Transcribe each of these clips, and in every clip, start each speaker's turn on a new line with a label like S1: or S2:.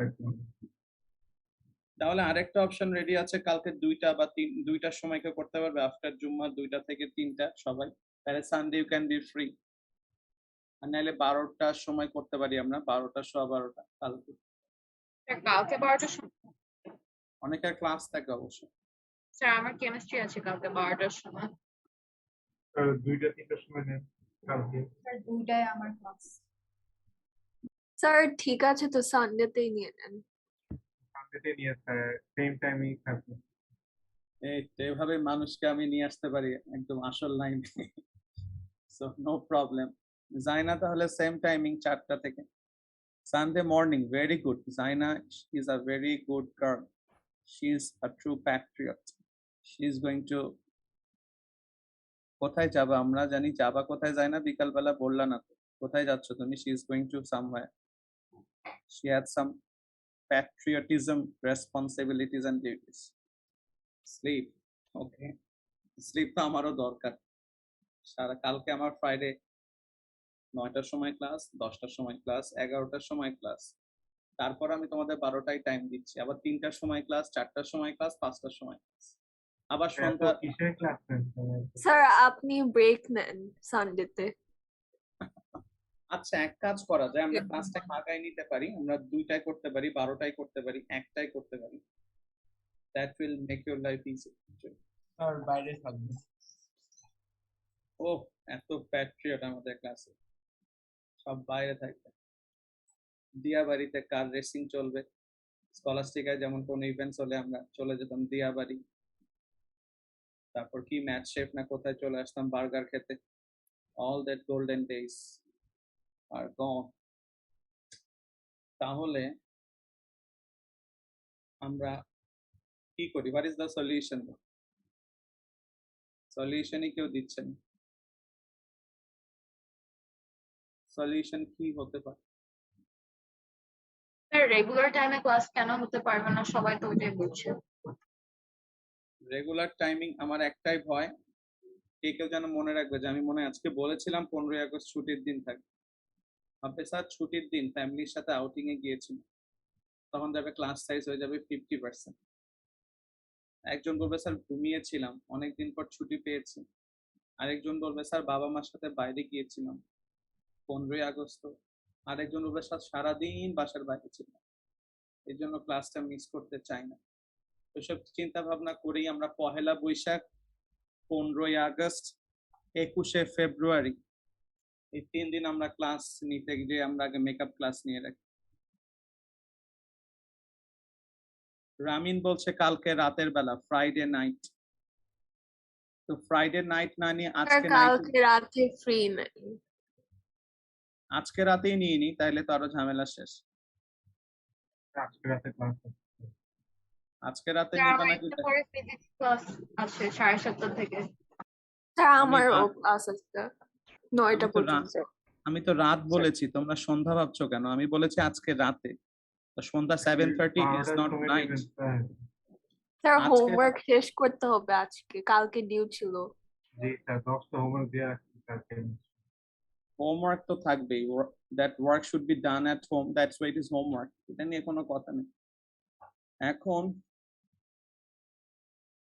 S1: একদম।
S2: তাহলে আরেকটা অপশন রেডি আছে, কালকে 2টা বা 2টার সময় কেউ করতে পারবে? আফটার জুম্মা 2টা থেকে 3টা সবাই। তাহলে Sunday you can be free. আর নাহলে 12টার সময় করতে পারি আমরা, 12টা, 12:15 কালকে।
S3: কালকে 12টার সময়?
S2: অনেকের ক্লাস থাকে অবশ্য।
S3: স্যার আমার কেমিস্ট্রি আছে কালকে 12টার সময়।
S1: 2টা-3টার সময় নেন কালকে।
S3: স্যার 2টায় আমার ক্লাস।
S4: স্যার ঠিক আছে তো সানডেতেই নিয়ে নেন।
S1: সানডেতে নিয়ে সেম টাইমই থাকবে।
S2: এই তো এভাবে মানুষকে আমি নিয়ে আসতে পারি একদম আসল লাইনে। So no problem. জাইনা তাহলে সেম টাইমিং 4টা থেকে। Sunday morning, very good. Zaina is a very good girl. She is a true patriot. She is going to কোথায় যাবা? আমরা জানি যাবা কোথায়, যায় না বিকালবেলা বললা না তো কোথায় যাচ্ছ তুমি? She is going to somewhere. She has some patriotism, responsibilities and duties. Sleep. Okay. Sleep তো আমারও দরকার। সারা কালকে আমার ফ্রাইডে 9টার সময় ক্লাস, 10টার সময় ক্লাস, 11টার সময় ক্লাস। তারপর আমি তোমাদের 12টায় টাইম দিচ্ছি, আবার 3টার সময় ক্লাস, 4টার সময় ক্লাস, 5টার সময় ক্লাস, আবার সন্ধ্যা।
S1: কিসের ক্লাস নেন?
S4: স্যার আপনি ব্রেক নেন সানডেতে।
S2: আচ্ছা এক কাজ করা যায়, আমরা ক্লাস টাইম আগায় নিতে পারি, আমরা 2টায় করতে পারি, 12টায় করতে পারি, 1টায় করতে পারি। That will make your life easy.
S5: আর বাইরে থাকবে।
S2: ও এত প্যাট্রিয়ট আমাদের ক্লাসে, সব বাইরে থাকবে। দিয়াবাড়িতে কার রেসিং চলবে, স্কলাস্টিকায় যেমন কোন ইভেন্ট চলে আমরা চলে যেতাম দিয়াবাড়ি, তারপর কি ম্যাচ শেফ না কোথায় চলে আসতাম বার্গার খেতে। All that golden days are gone. তাহলে আমরা কি করি? What is the solution? সলিউশনই কেউ দিচ্ছেন। সলিউশন কি হতে পারে?
S3: স্যার রেগুলার টাইমে ক্লাস কেন হতে পারবে না? সবাই তো ওইটাই বলছে।
S2: রেগুলার টাইমিং আমার একটাই ভয়, কে কেউ যেন মনে রাখবে যে আমি মনে হয় আজকে বলেছিলাম 15ই আগস্ট ছুটির দিন থাকবে। ভাববে স্যার ছুটির দিন ফ্যামিলির সাথে আউটিং এ গিয়েছিল, তখন যাবে ক্লাস সাইজ হয়ে যাবে 50%। একজন বলবে স্যার ঘুমিয়েছিলাম, অনেকদিন পর ছুটি পেয়েছি। আরেকজন বলবে স্যার বাবা মার সাথে বাইরে গিয়েছিলাম 15ই আগস্ট। আরেকজন বলবে স্যার সারাদিন বাসার বাইরে ছিলাম, এই জন্য ক্লাসটা মিস করতে চাই না। এসব চিন্তা ভাবনা করেই আমরা 1লা বৈশাখ, 15ই আগস্ট, 21শে ফেব্রুয়ারি এই 3 দিন আমরা ক্লাস নিতে গিয়ে আমরা আগে মেকআপ ক্লাস নিয়ে রাখি। রামিন বলছে কালকে রাতের বেলা, ফ্রাইডে নাইট। তো ফ্রাইডে নাইট না নিয়ে আজকে
S4: কালকে রাতে ফ্রি নেই।
S2: আজকে রাতেই নিয়ে নি, তাইলে তো আরো ঝামেলা শেষ।
S1: আজকে রাতে ক্লাস
S2: আজকে রাতে নিবা নাকি?
S3: পরে ফিজিক্স ক্লাস আছে 7:30 থেকে।
S4: স্যার আমারও ক্লাস আছে 9টা পর্যন্ত।
S2: আমি তো রাত বলেছি, তোমরা সন্ধ্যা ভাবছো কেন? আমি বলেছি আজকে রাতে, তো সন্ধ্যা 7:30 is not night.
S4: Sir homework শেষ করতে হবে আজকে, কালকে ডিউ ছিল।
S1: জি স্যার 10টা হোমওয়ার্ক দেয়া আছে কালকে।
S2: হোমওয়ার্ক তো থাকবেই, that work should be done at home, that's why it is homework, এটা নিয়ে কোনো কথা নেই। এখন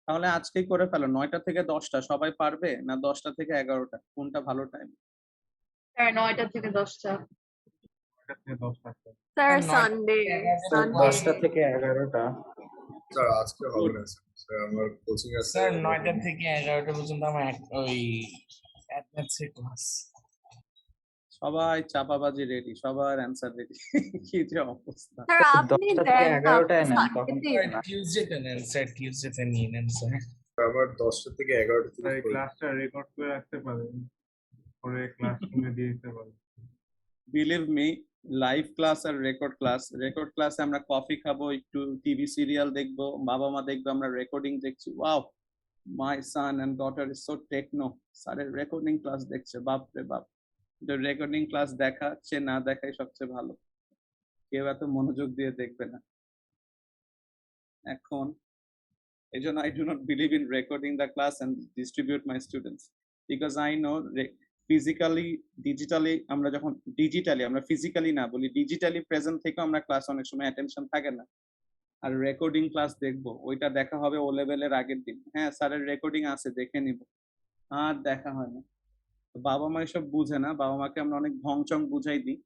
S2: তাহলে আজকেই করে ফেলো, 9টা থেকে 10টা সবাই পারবে না 10টা থেকে 11টা, কোনটা ভালো টাইম?
S3: স্যার 9টা থেকে 10টা।
S4: স্যার সানডে
S5: 10টা থেকে 11টা।
S6: স্যার আজকে হবে না স্যার, আমার কোচিং আছে।
S5: স্যার 9টা থেকে 11টা পর্যন্ত আমার ওই অ্যাডমিটসের ক্লাস।
S2: সবাই চাপাবাজি রেডি, সবার অ্যানসার রেডি। কি যে অবস্থা।
S4: স্যার আপনি
S5: 10টা থেকে 11টায় নেন,
S4: টিউজডে
S5: নেন স্যার, টিউজডেতে নিয়ে নেন স্যার।
S6: আমার 10টা থেকে 11টা
S1: স্যার ক্লাসটা রেকর্ড করে রাখতে পারেন, পরে ক্লাসরুমে দিয়ে দিতে পারেন।
S2: বিলিভ মি, লাইভ ক্লাস আর রেকর্ড ক্লাসে আমরা কফি খাবো, একটু টিভি সিরিয়াল দেখবো, বাবা মা দেখবো, আমরা রেকর্ডিং দেখছি। Wow, my son and daughter is so techno, স্যারের রেকর্ডিং ক্লাস দেখছে, বাপ রে বাপ। রেকর্ডিং ক্লাস দেখাচ্ছে না দেখাই সবচেয়ে ভালো, কেউ এত মনোযোগ দিয়ে দেখবে না এখন। এই জন্য I do not believe in recording the class and distribute my students, because I know physically digitally আমরা যখন ডিজিটালি আমরা ফিজিক্যালি না বলি ডিজিটালি প্রেজেন্ট থেকে আমরা ক্লাস অনেক সময় অ্যাটেনশন থাকে না আর রেকর্ডিং ক্লাস দেখবো ওইটা দেখা হবে ও লেভেলের আগের দিন হ্যাঁ স্যারের রেকর্ডিং আছে দেখে নিব আর দেখা হয় না তো বাবা মা এসব বুঝে না বাবা মাকে আমরা অনেক ভংচং বুঝাই দিই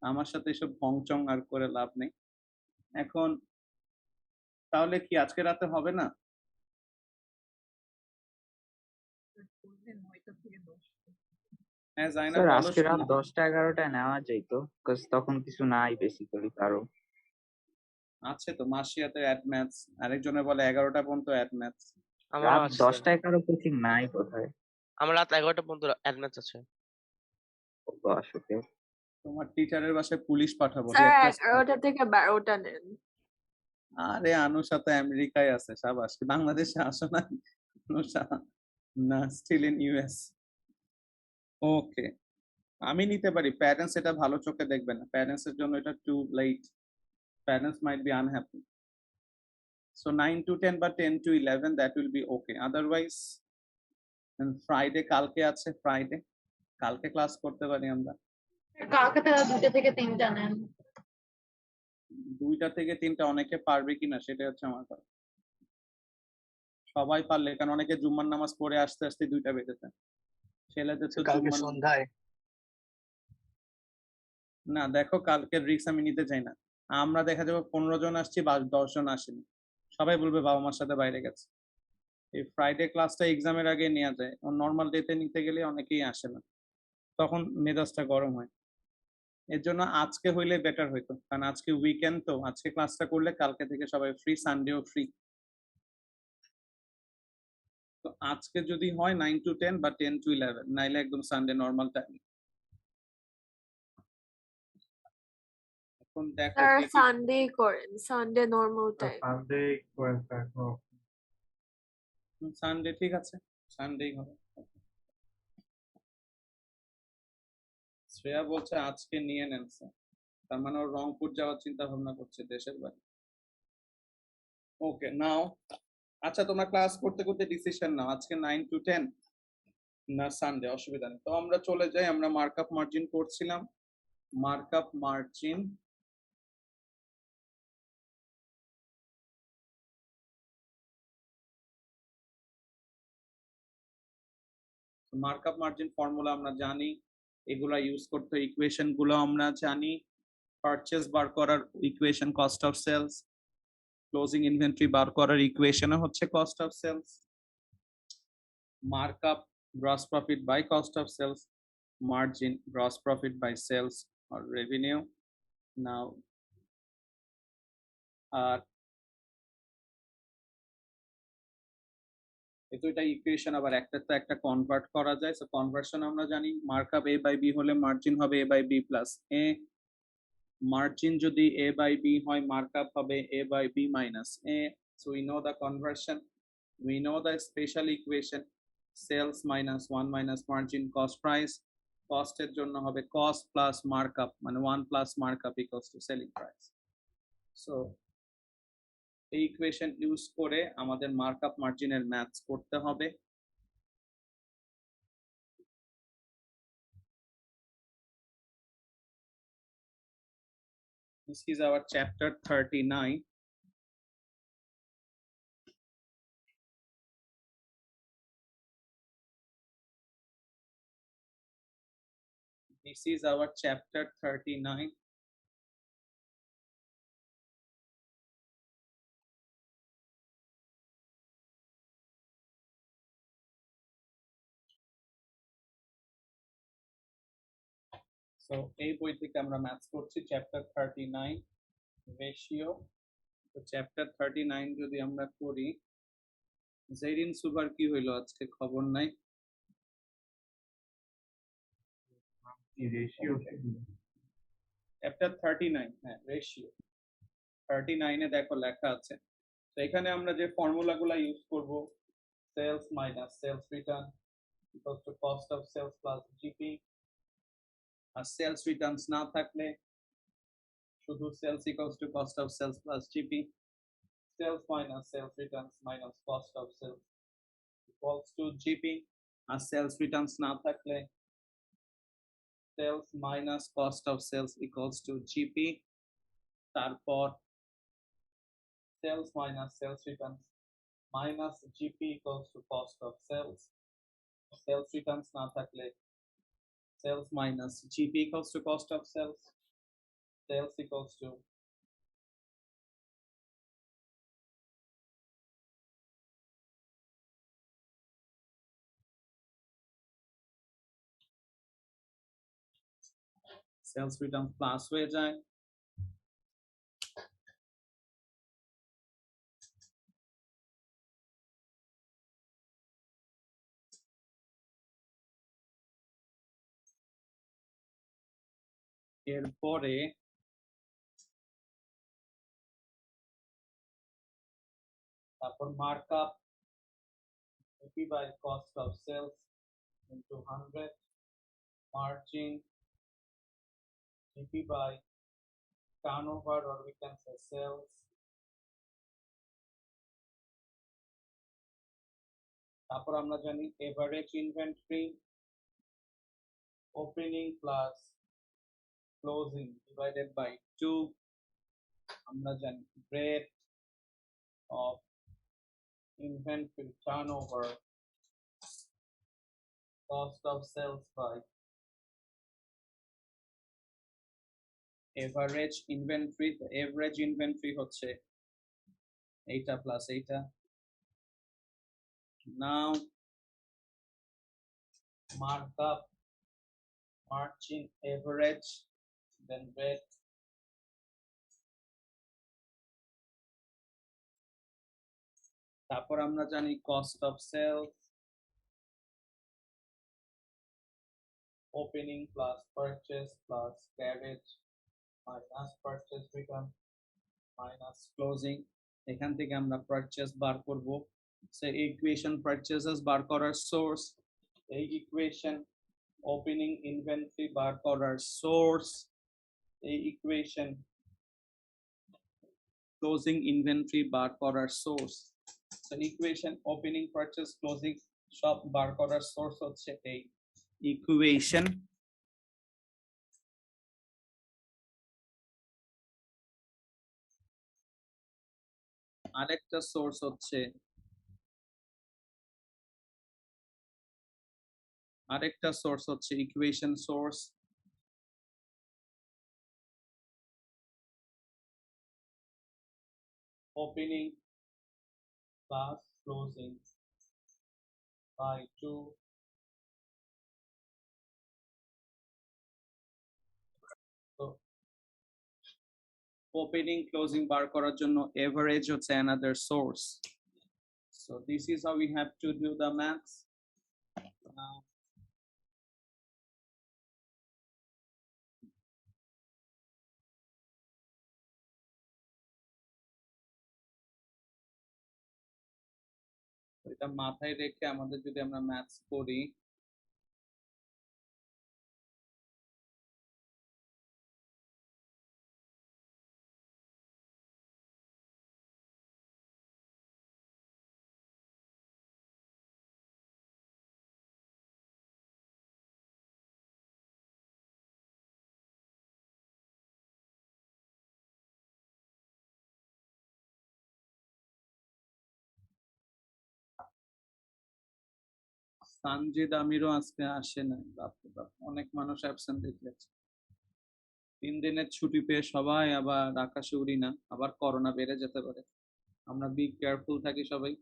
S2: আমার সাথে এসব ভংচং আর করে লাভ নেই এখন তাহলে কি আজকে রাতে হবে না হ্যাঁ জাইনা
S7: স্যার
S2: বলো
S7: আজকে রাত
S2: শুনি।
S7: 10টা-11টায় নেওয়া যাইতো বিকজ তখন কিছু নাই বেসিক্যালি কারো।
S2: আছে তো মাসিয়াতে অ্যাড ম্যাথস আরেকজনে বলে 11টা পর্যন্ত অ্যাড ম্যাথস
S8: আমারও
S7: রাত
S8: আছে স্যার
S7: 10টায় কারো কোচিং নাই বোধহয়।
S8: আমার রাত 11টা পর্যন্ত অ্যাডমিট আছে
S7: ও gosh, okay.
S2: তোমার টিচারের বাসায় পুলিশ পাঠাবো
S4: স্যার
S2: request করো।
S4: 11টা থেকে 12টা নেন।
S2: আরে আনুষা তো আমেরিকায় আছে সাবাস বাংলাদেশে আসো না আনুষা না স্টিল ইন ইউএস ওকে আমি নিতে পারি প্যারেন্টস এটা ভালো চোখে দেখবে না প্যারেন্টস এর জন্য এটা too late parents might be unhappy so 9 to 10 বা 10 to 11 that will be okay otherwise Friday কালকে আছে ফ্রাইডে কালকে ক্লাস করতে পারি আমরা
S3: কালকে তারা 2টা থেকে 3টা নেন
S2: 2টা থেকে 3টা অনেকে পারবে কিনা সেটা হচ্ছে আমার কথা সবাই পারলে কারণ অনেকে জুম্মার নামাজ পড়ে আসতে আসতে 2টা বেজেছে ছেলেদের তো
S9: কালকে
S2: জুম্মার
S9: সন্ধ্যায়
S2: না দেখো কালকের রিস্ক আমি নিতে চাই না আমরা দেখা যাবে 15 জন আসছি বা 10 জন আসেনি সবাই বলবে বাবা মার সাথে বাইরে গেছে এই ফ্রাইডে ক্লাসটা এক্সামের আগে নেওয়া যায় নর্মাল ডেতে নিতে গেলে অনেকেই আসে না তখন মেজাজটা গরম হয় এর জন্য আজকে হইলে বেটার হইতো কারণ আজকে উইকেন্ড তো আজকে ক্লাসটা করলে কালকে থেকে সবাই ফ্রি সানডেও ফ্রি তো আজকে যদি হয় 9 to 10 বা 10 to 11 নাইলে একদম সানডে নর্মাল টাইম এখন দেখো
S4: স্যার
S2: কে কি-
S4: সানডে করেন সানডে নর্মাল টাইম।
S1: সানডে করেন স্যার
S2: সানডে ঠিক আছে সানডেই হবে শ্রেয়া বলছে আজকে নিয়ে নেন স্যার তার মানে ও রংপুর যাওয়ার চিন্তা ভাবনা করছে দেশের বাড়ি ওকে নাও আচ্ছা তোমরা ক্লাস করতে করতে ডিসিশন নাও আজকে 9 to 10 না সানডে অসুবিধা নেই তো আমরা চলে যাই আমরা মার্কআপ মার্জিন করছিলাম markup margin markup margin formula আমরা জানি এগুলা ইউজ করতে ইকুয়েশন গুলো আমরা জানি পারচেজ বার করার equation cost of sales closing inventory বার করার ইকুয়েশন হচ্ছে cost of sales markup gross profit by cost of sales margin gross profit by sales or revenue now আর এটা ইকুয়েশন আবার একটা তো একটা কনভার্ট করা যায় সো কনভার্সন আমরা জানি মার্কআপ a বাই b হলে মার্জিন হবে a by b plus a margin যদি a বাই b হয় মার্কআপ হবে a by b minus a so we know the conversion we know the special equation sales minus 1 minus margin cost price cost এর জন্য হবে cost plus markup মানে 1 plus markup equals to selling price so এই equation use করে আমাদের markup মার্জিনের maths করতে হবে this is our chapter 39 this is our chapter 39 so এই বই থেকে আমরা ম্যাথস করছি চ্যাপ্টার 39 রেশিও তো চ্যাপ্টার 39 যদি আমরা করি জেরিন সুপার কি হইলো আজকে খবর নাই
S1: রেশিও
S2: চ্যাপ্টার 39 হ্যাঁ রেশিও 39 এ দেখো লেখা আছে তো এখানে আমরা যে ফর্মুলাগুলো ইউজ করব sales minus sales return equal to cost of sales plus GP আর সেলস রিটার্নস না থাকলে শুধু sales equals to cost of sales plus GP sales minus sales returns minus cost of sales equals to GP আর sales returns না থাকলে sales minus cost of sales equals to GP, তারপর sales minus sales returns minus GP equals to cost of sales. Sales returns না থাকলে sales minus GP equals to cost of sales. Sales equals to sales returns plus হয়ে যায়। এরপরে তারপর markup GP by cost of sales into 100, margin GP by turnover, or we can say sales, তারপর আমরা জানি average inventory opening plus closing divided by 2, আমরা জানি rate of inventory turnover cost of sales by average inventory. The average inventory হচ্ছে এইটা plus এইটা। Now markup margin average, then rate, তারপর আমরা জানি cost of sales opening plus purchase plus carriage minus purchase return minus closing। এখান থেকে আমরা purchase বার করব। সে ইকুয়েশন purchases বার করার সোর্স, এই ইকুয়েশন ওপেনিং ইনভেন্টরি বার করার সোর্স, এই ইকুয়েশন ক্লোজিং ইনভেন্টরি বার করার source. So equation opening purchase closing সব বার করার সোর্স হচ্ছে এই ইকুয়েশন। আরেকটা সোর্স হচ্ছে equation source, opening plus closing by 2, so opening closing বার করার জন্য average হচ্ছে another source. So this is how we have to do the maths. এটা মাথায় রেখে আমাদের যদি আমরা ম্যাথস করি, সানজিদ আমিরও আজকে আসে নাই, বাপরে বাপ, অনেক মানুষ অ্যাবসেন্ট দেখেছে। 3 দিনের ছুটি পেয়ে সবাই আবার আকাশে উড়ি না, আবার করোনা বেড়ে যেতে পারে। আমরা বি কেয়ারফুল থাকি সবাই।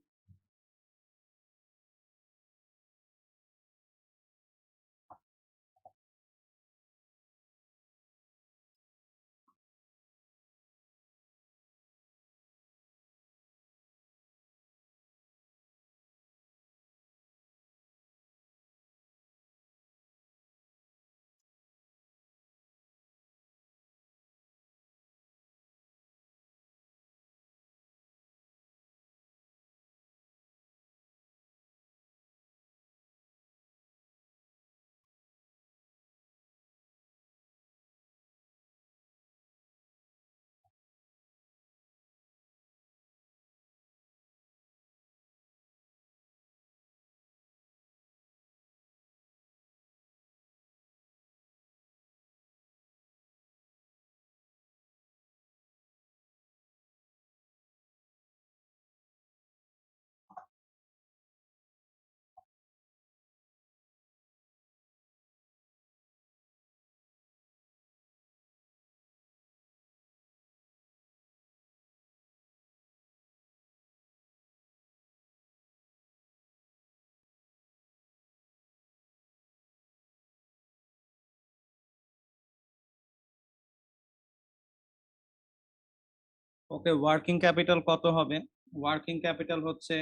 S2: ওকে, ওয়ার্কিং ক্যাপিটাল কত হবে? ওয়ার্কিং ক্যাপিটাল হচ্ছে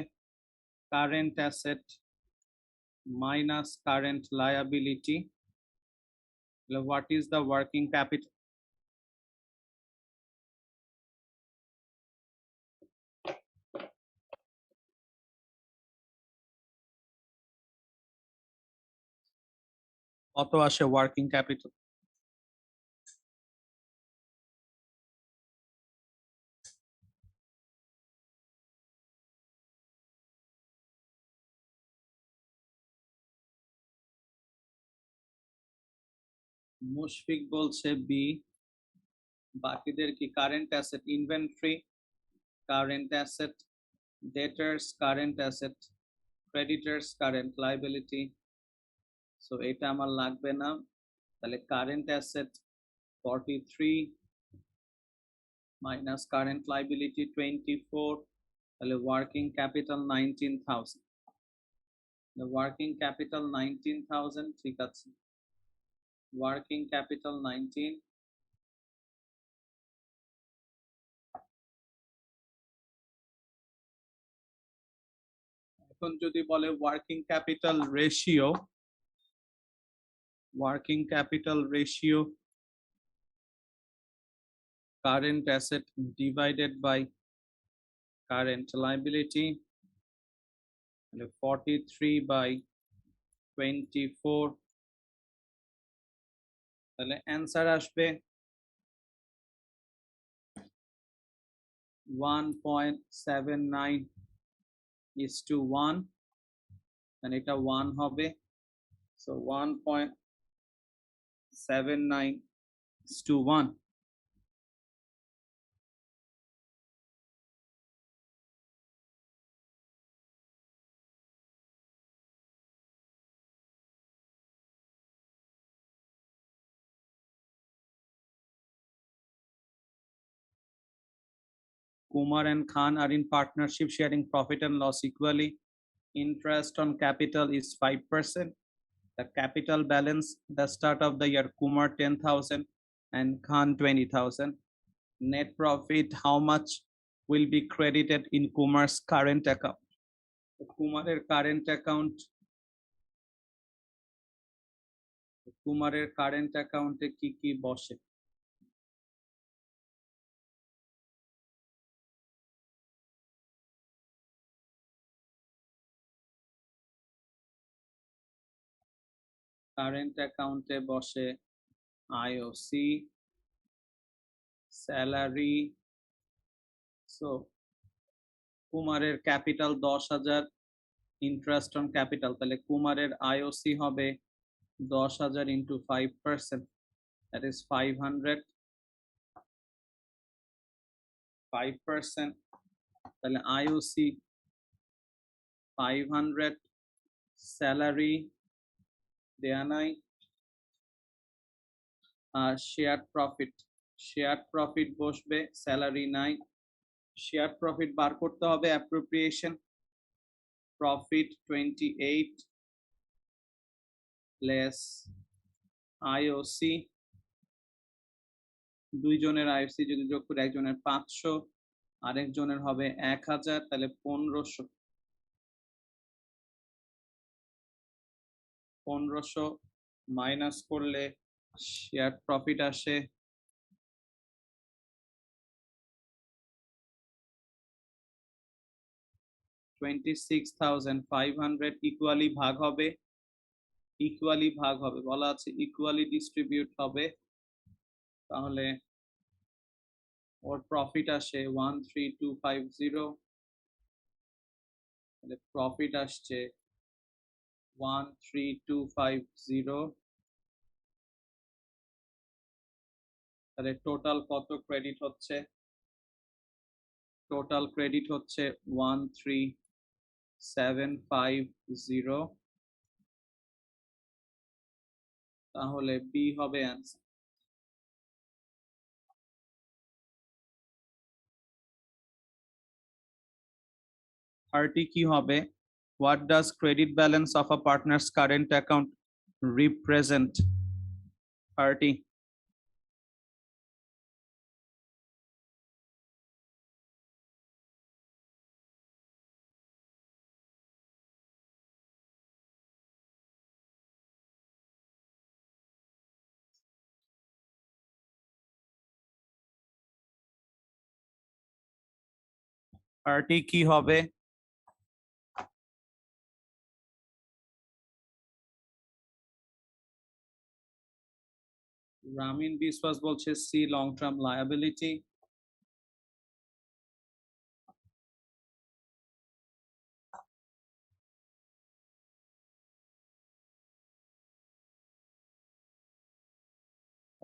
S2: current asset minus current liability. What is the working capital? কত আসে ওয়ার্কিং ক্যাপিটাল? মুশফিক বলছে বি, বাকিদের কি? Current asset inventory, current asset debtors, current asset creditors, current liability. So এটা আমার লাগবে না, তাহলে current asset 43 minus current liability 24, তাহলে ওয়ার্কিং ক্যাপিটাল 19,000। ওয়ার্কিং ক্যাপিটাল 19,000, ঠিক আছে। ওয়ার্কিং ক্যাপিটাল 19, এখন যদি বলে working capital ratio, working capital ratio current asset divided by current liability, 43/24, তাহলে অ্যান্সার আসবে 1.79:1, এটা 1 হবে। So 1.79:1। Kumar and Khan are in partnership sharing profit and loss equally. Interest on capital is 5%. The capital balance the start of the year, Kumar 10,000 and Khan 20,000. Net profit, how much will be credited in Kumar's current account? Kumarer current account, Kumarer current account e ki boshe? Current অ্যাকাউন্টে বসে IOC, salary. So কুমারের capital 10,000, interest on capital, তাহলে কুমারের IOC হবে 10,000 into 5%, that is 500, 5%, তাহলে IOC 500, salary দেয়া নাই, আর share profit, share profit বসবে, স্যালারি নাই। শেয়ার প্রফিট বার করতে হবে, অ্যাপ্রোপ্রিয়েশন প্রফিট 28 লেস আইওসি, দুইজনের আইওসি যদি যোগ করে, একজনের 500 আরেকজনের হবে 1000, তাহলে 1500 মাইনাস করলে শেয়ার প্রফিট আসে 26,500, ইকুয়ালি ভাগ হবে, ইকুয়ালি ভাগ হবে, বলা আছে ইকুয়ালি ডিস্ট্রিবিউট হবে, তাহলে ওর প্রফিট আসে 13,250, তাহলে প্রফিট আসছে 13,250, তাহলে টোটাল কত ক্রেডিট হচ্ছে? টোটাল ক্রেডিট হচ্ছে 13,750, তাহলে বি হবে অ্যান্সার। আরটি কি হবে? What does credit balance of a partner's current account represent? RT party কি হবে? রামিন বিশ্বাস বলছে সি লং টার্ম লায়াবিলিটি।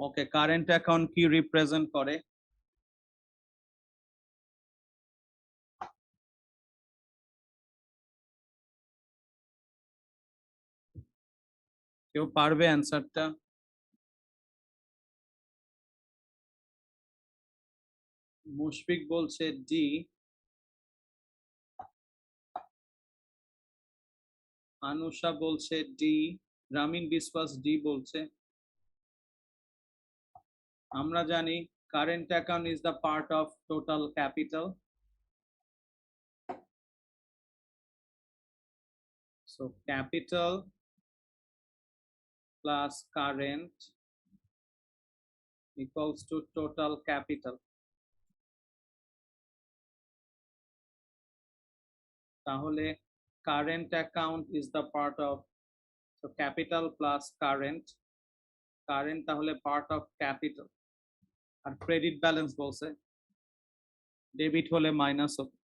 S2: ওকে, কারেন্ট অ্যাকাউন্ট কি রিপ্রেজেন্ট করে? কেউ পারবে অ্যান্সারটা? মুশফিক বলছে ডি, আনুষা বলছে ডি, রামিন বিশ্বাস ডি বলছে। আমরা জানি current account is the part of total capital. So capital plus current equals to total capital. তাহলে current account is the part of, so capital plus current, current তাহলে পার্ট অফ ক্যাপিটাল। আর credit balance বলছে debit হলে minus হবে।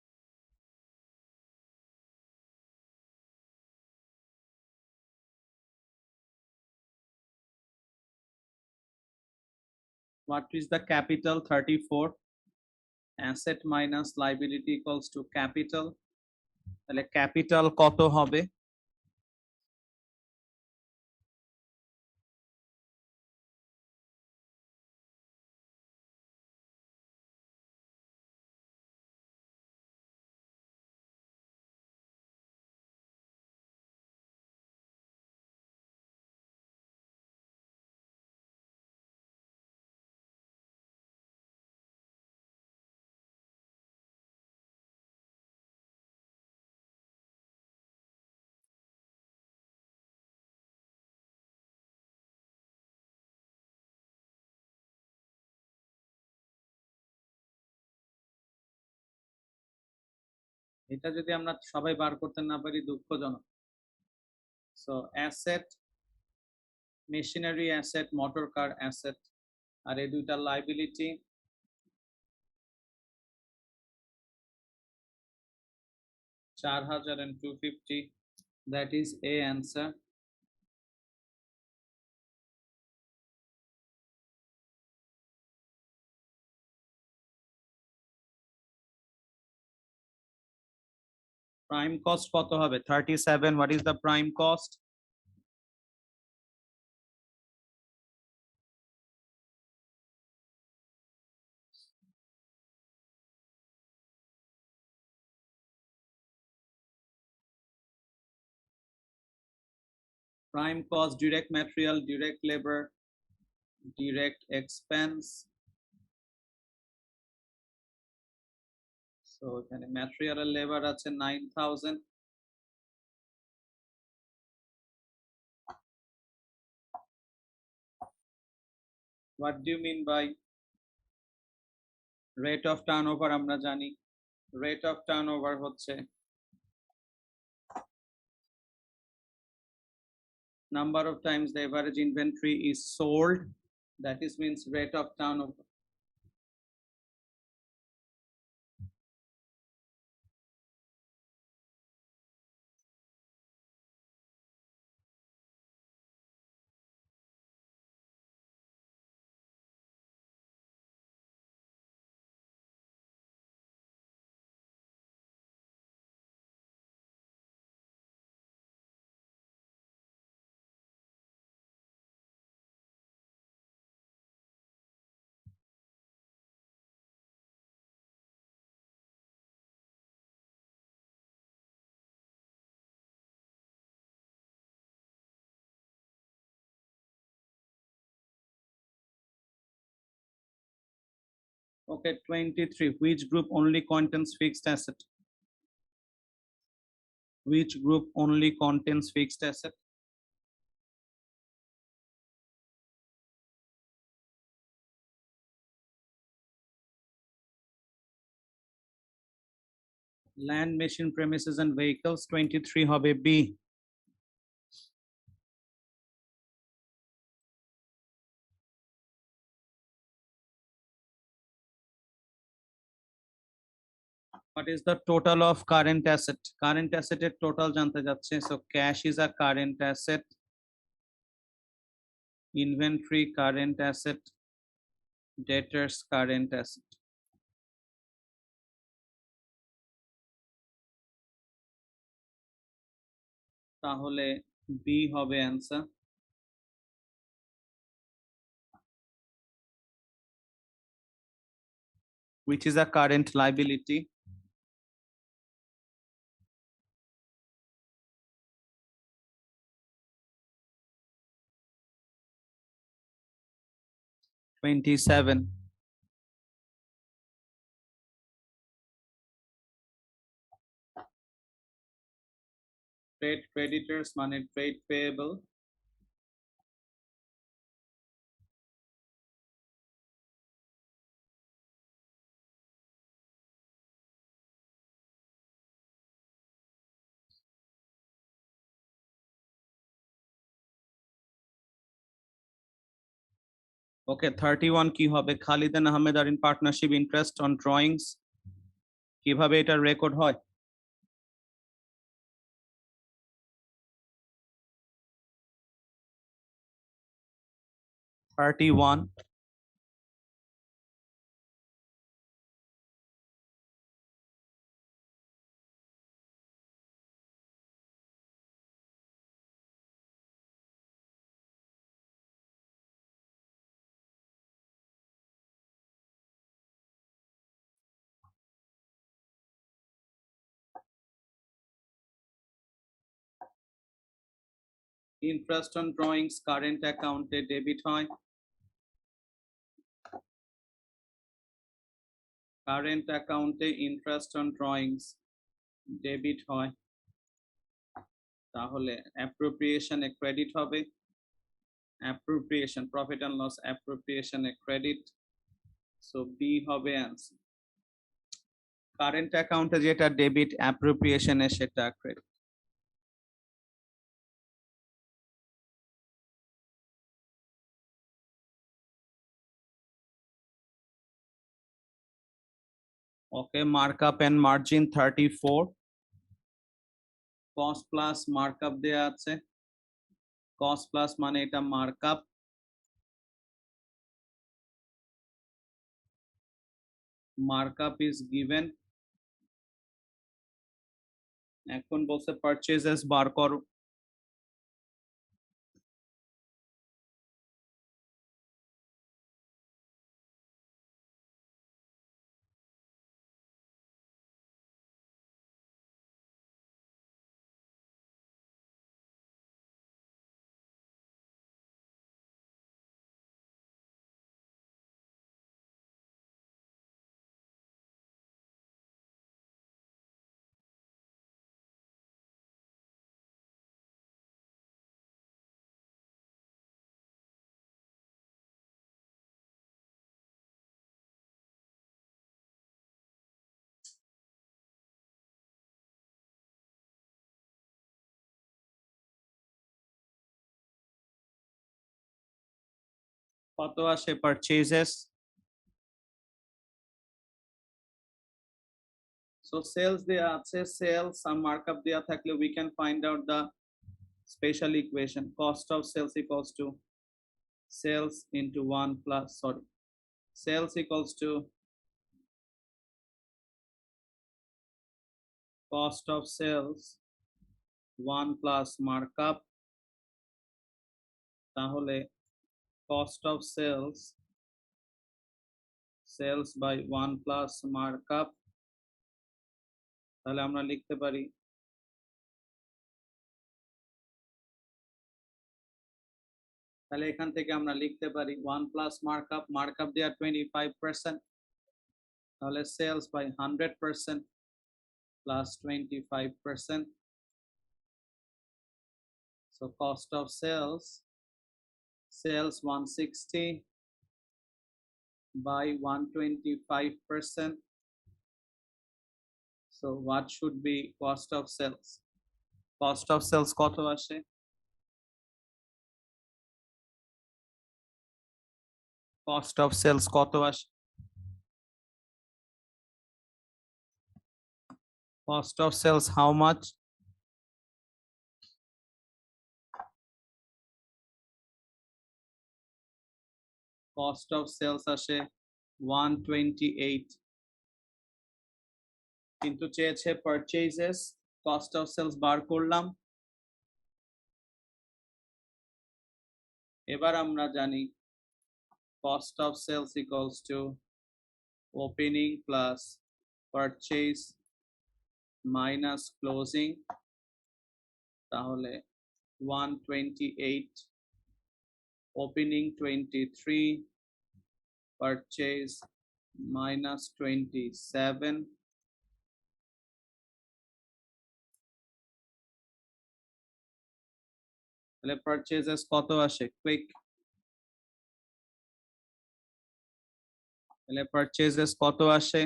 S2: What is the capital? 34. Asset minus liability equals to capital. তাহলে capital কত হবে? এটা যদি আমরা সবাই বার করতে না পারি দুঃখজনক। So asset, machinery asset, motor car asset, আর এই দুইটা liability. $4,250, that is a answer. Prime cost কত হবে? 37. What is the prime cost? Prime cost, direct material, direct labor, direct expense. So এখানে ম্যাটেরিয়াল আর লেবার আছে 9,000। What do you mean by rate of turnover? আমরা জানি rate of turnover হচ্ছে number of times the average inventory is sold, that is means rate of turnover. Okay, 23. Which group only contains fixed asset? Which group only contains fixed asset? Land, machine, premises and vehicles 23 হবে B. What is the total of current asset? Current asset এর total জানতে যাচ্ছে, so cash is a current asset, inventory current asset, debtors current asset. তাহলে B হবে answer. Which is a current liability. $27. Trade creditors মানে trade payable. Okay, 31 কি হবে? Khalid Ahmed are in partnership interest on drawings. কিভাবে এটা record হয়? $31. Interest on drawings current account এ debit হয়। কারেন্ট অ্যাকাউন্টে ইন্টারেস্ট অন ড্রয়িংস ডেবিট হয়, তাহলে অ্যাপ্রোপ্রিয়েশনে ক্রেডিট হবে। অ্যাপ্রোপ্রিয়েশন প্রফিট অ্যান্ড লস অ্যাপ্রোপ্রিয়েশনে ক্রেডিট, সো বি হবে অ্যান্সার। কারেন্ট অ্যাকাউন্টে যেটা ডেবিট, অ্যাপ্রোপ্রিয়েশনে সেটা credit. Okay, markup and margin 34. Cost plus markup দেয়া আছে। Cost plus মানে এটা markup। Markup is given. এখন বলছে purchases বার করো। কত আসে purchases? So sales দেয়া আছে, sales some markup দেয়া থাকলে we can find out the special equation. Cost of sales equals to sales into 1 plus, sorry, sales equals to cost of sales 1 plus markup, তাহলে cost of sales, sales by 1 plus markup, তাহলে আমরা লিখতে পারি তাহলে এখান থেকে আমরা লিখতে পারি 1 plus markup, markup দেয়া 25%, তাহলে sales by 100% plus 25%, so cost of sales, sales 160 by 125%, So what should be cost of sales? Cost of sales কত আসে? Cost of sales কত আসে? Cost of sales how much? Cost of sales আসে 128, কিন্তু চেয়েছে purchases, cost of sales বার করলাম। এবার আমরা জানি cost of sales equals to opening plus purchase minus closing, তাহলে 128, opening 23, purchase minus 27, তাহলে purchases কত আসে? কুইক, তাহলে purchases কত আসে?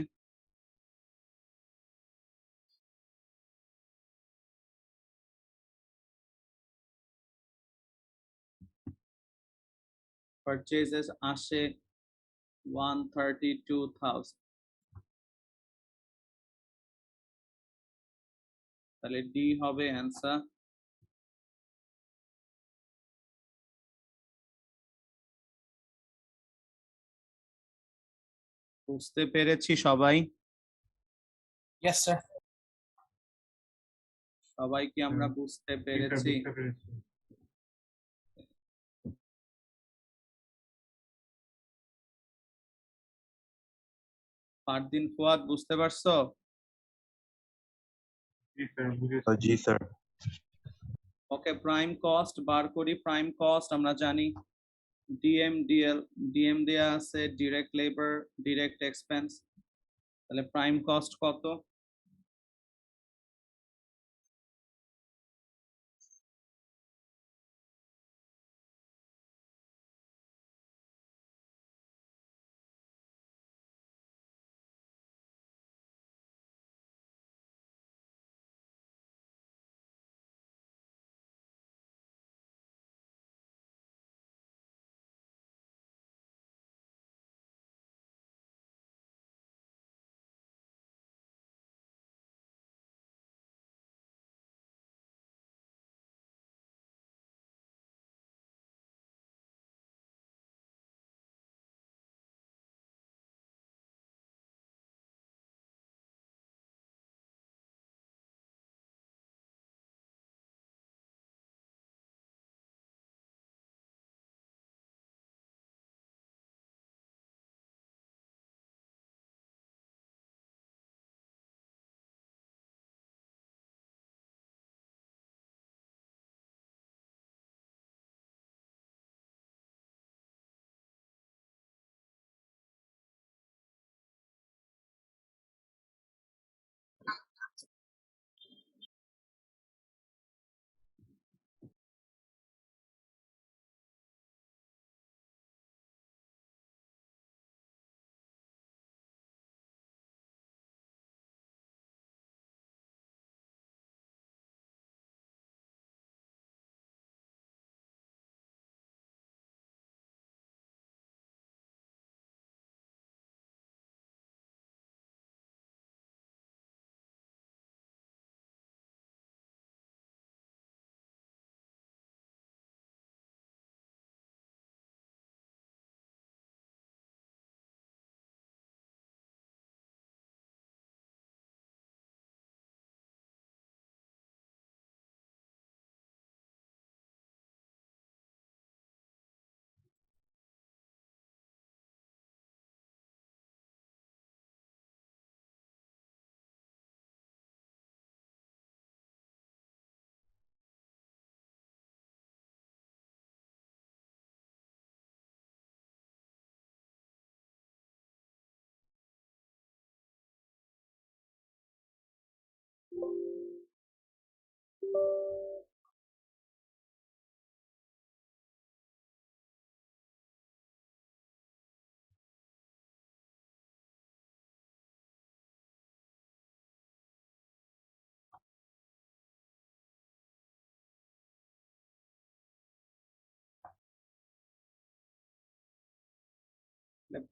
S2: Purchases আসে 132,000, তাহলে D হবে অ্যান্সার। বুঝতে পেরেছি সবাই?
S5: Yes, sir.
S2: সবাই কি আমরা বুঝতে
S1: এটা
S2: পেরেছি?
S1: বুঝতে পেরেছি।
S2: ফারদিন ফুয়াদ বুঝতে পারছো?
S1: জি স্যার, বুঝেছি।
S9: জি স্যার।
S2: ওকে, প্রাইম কস্ট বার করি। প্রাইম কস্ট আমরা জানি ডিএমডিএল, ডিএম দেয়া আছে ডিরেক্ট লেবার, ডিরেক্ট এক্সপেন্স, তাহলে প্রাইম কস্ট কত?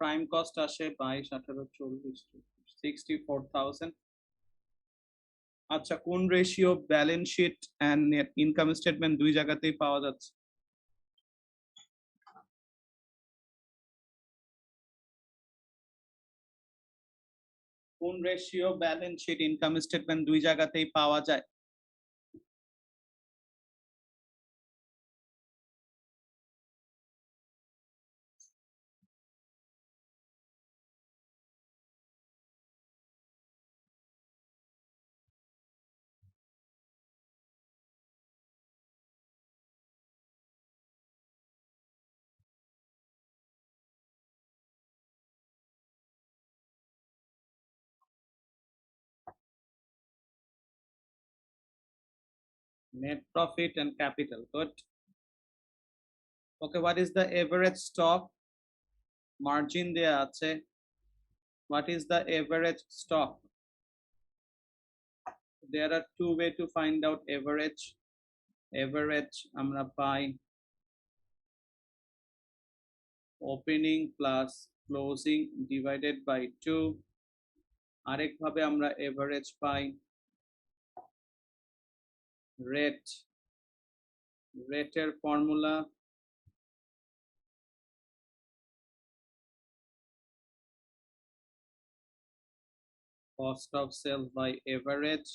S2: প্রাইম কস্ট আসে 22, 18, 40, 64,000। আচ্ছা, কোন ratio balance sheet and net income statement দুই জায়গাতেই পাওয়া যাচ্ছে? কোন ratio balance sheet income statement দুই জায়গাতেই পাওয়া যায়? Net profit and capital. Good. Okay, what is the average stock? Margin দেয়া আছে। What is the average stock? There are two way to find out average. Average আমরা পাই opening plus closing divided by 2. আরেক ভাবে আমরা average পাই rate. Rate এর formula cost of sales by average.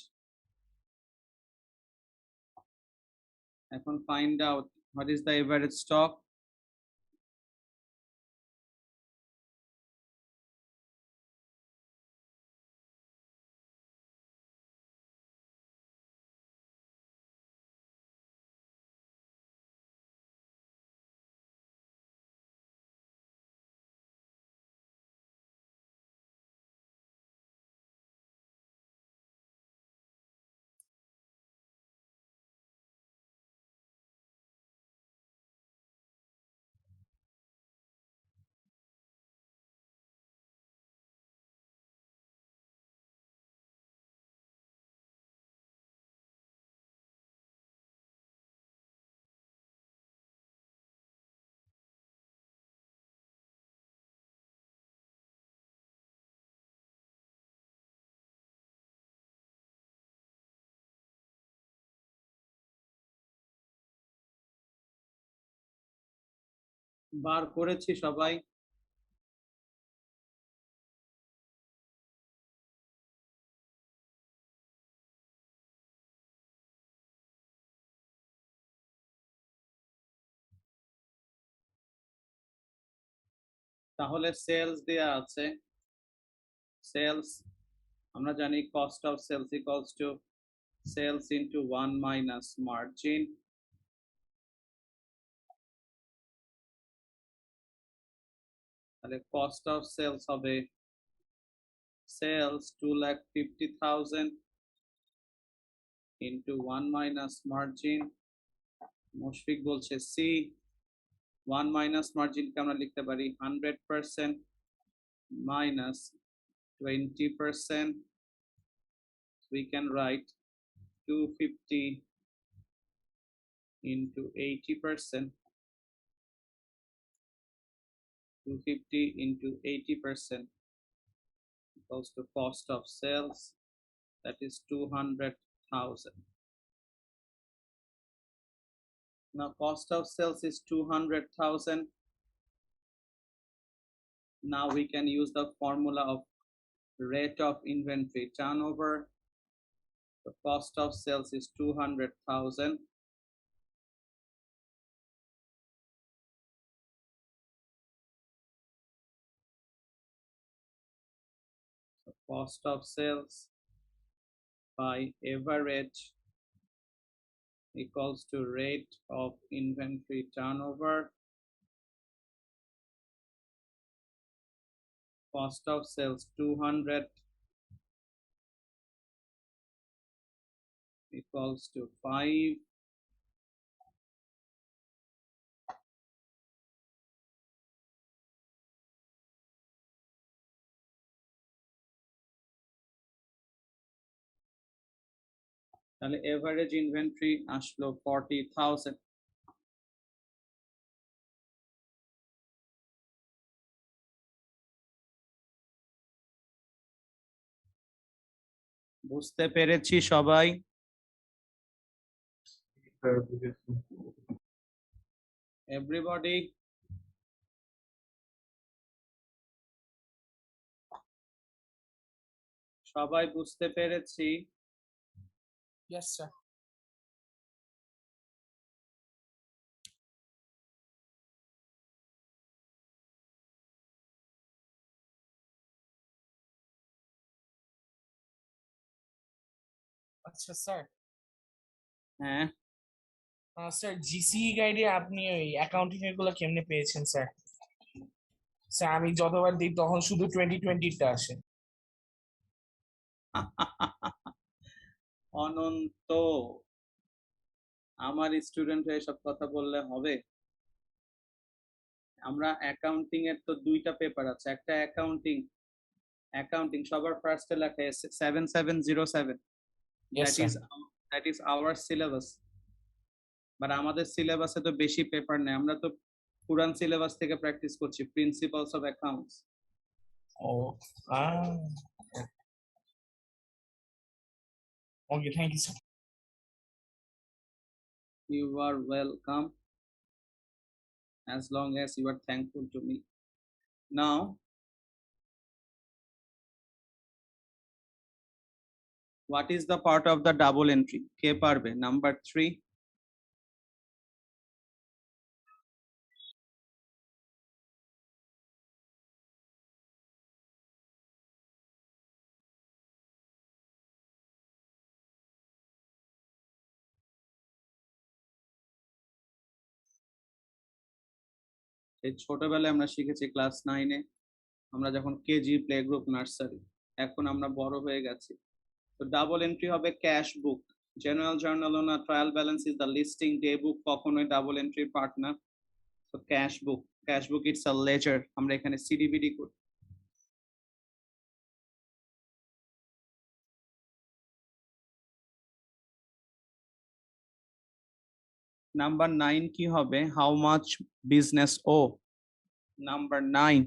S2: এখন find out what is the average stock. বার করেছি সবাই? তাহলে সেলস দেয়া আছে। সেলস আমরা জানি cost of sales equals to sales into 1 minus margin. তাহলে কস্ট অফ সেলস হবে sales 2,50,000 into 1 minus margin. Mushfiq বলছে সি। 1 মাইনাস মার্জিনকে আমরা লিখতে পারি 100% minus 20%. We can write 250 into 80%. 250 into 80% equals to cost of sales, that is 200,000. Now cost of sales is 200,000. Now we can use the formula of rate of inventory turnover. The cost of sales is 200,000. So cost of sales by average equals to rate of inventory turnover. Cost of sales 200 equals to 5. তাহলে average inventory আসলো 40,000। বুঝতে পেরেছি সবাই?
S1: Sir বুঝেছি।
S2: Everybody? সবাই বুঝতে পেরেছি?
S5: Yes, sir. আচ্ছা স্যার,
S2: হ্যাঁ,
S5: স্যার জিসিই গাইডে আপনি ওই অ্যাকাউন্টিং এর গুলো কেমনে পেয়েছেন স্যার? স্যার আমি যতবার দিই তখন শুধু 2020টা আসে।
S2: অনন্ত, আমার স্টুডেন্ট এসব কথা বললে হবে? আমরা অ্যাকাউন্টিং এর তো দুইটা পেপার আছে, একটা অ্যাকাউন্টিং, অ্যাকাউন্টিং সবার ফার্স্টে লেখা আছে 7707,
S5: Yes, sir.
S2: That is our syllabus. But আমাদের সিলেবাসে তো বেশি পেপার নেই, আমরা তো পুরান সিলেবাস থেকে প্র্যাকটিস করছি, principles of accounts.
S5: Oh, okay, thank you, sir.
S2: You are welcome, as long as you are thankful to me. Now, what is the part of the double entry? কে পারবে? Number 3. এই ছোটবেলায় আমরা শিখেছি class 9-এ, আমরা যখন KG, play group, nursery. এখন আমরা বড় হয়ে গেছি। তো ডাবল এন্ট্রি হবে ক্যাশ বুক, জেনারেল জার্নাল না, trial balance is the listing, day book কখনোই ডাবল এন্ট্রির পার্ট না। তো cash book, cash book it's a ledger, আমরা এখানে সিডিবিডি করি। নাম্বার 9 কি হবে? How much business owe? Number 9,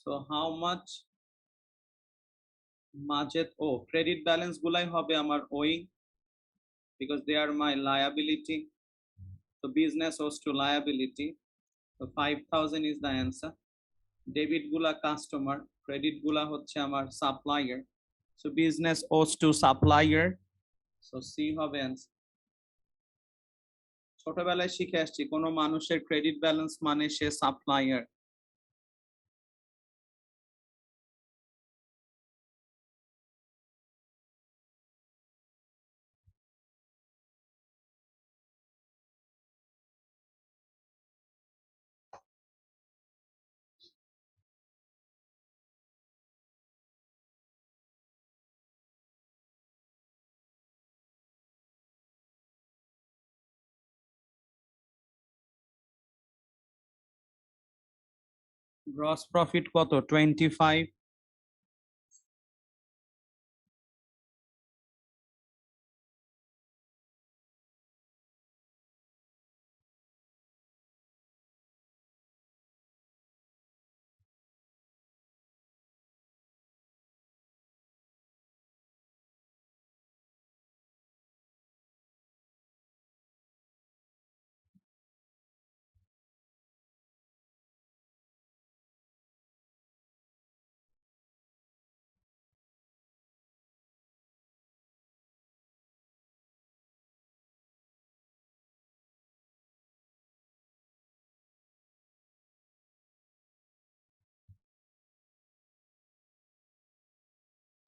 S2: so how much Majed owe, credit balance গুলাই হবে আমার owing, because they are my liability. So business owes to liability. So 5000 is the answer. Debit গুলা কাস্টমার, ক্রেডিট গুলা হচ্ছে আমার supplier. So business owes to supplier, so C হবে answer. ছোটবেলায় শিখে আসছি কোনো মানুষের ক্রেডিট ব্যালেন্স মানে সে সাপ্লায়ার। গ্রস প্রফিট কত? 25।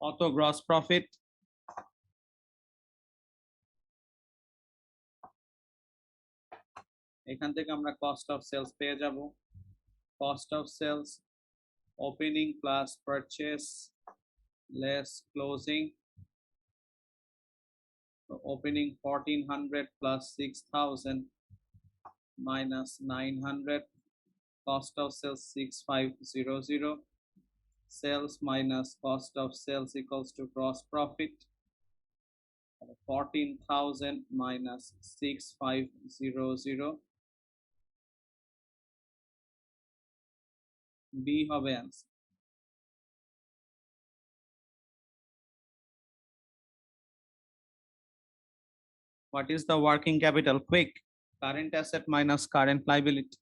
S2: কত গ্রস প্রফিট? এখান থেকে আমরা কস্ট অফ সেলস পেয়ে যাব cost of sales opening plus purchase less closing opening 1400 plus 6000 minus 900 cost of sales 6500 sales minus cost of sales equals to gross profit 14,000 minus 6500 B হবে answer What is the working capital? Quick. Current asset minus current liability.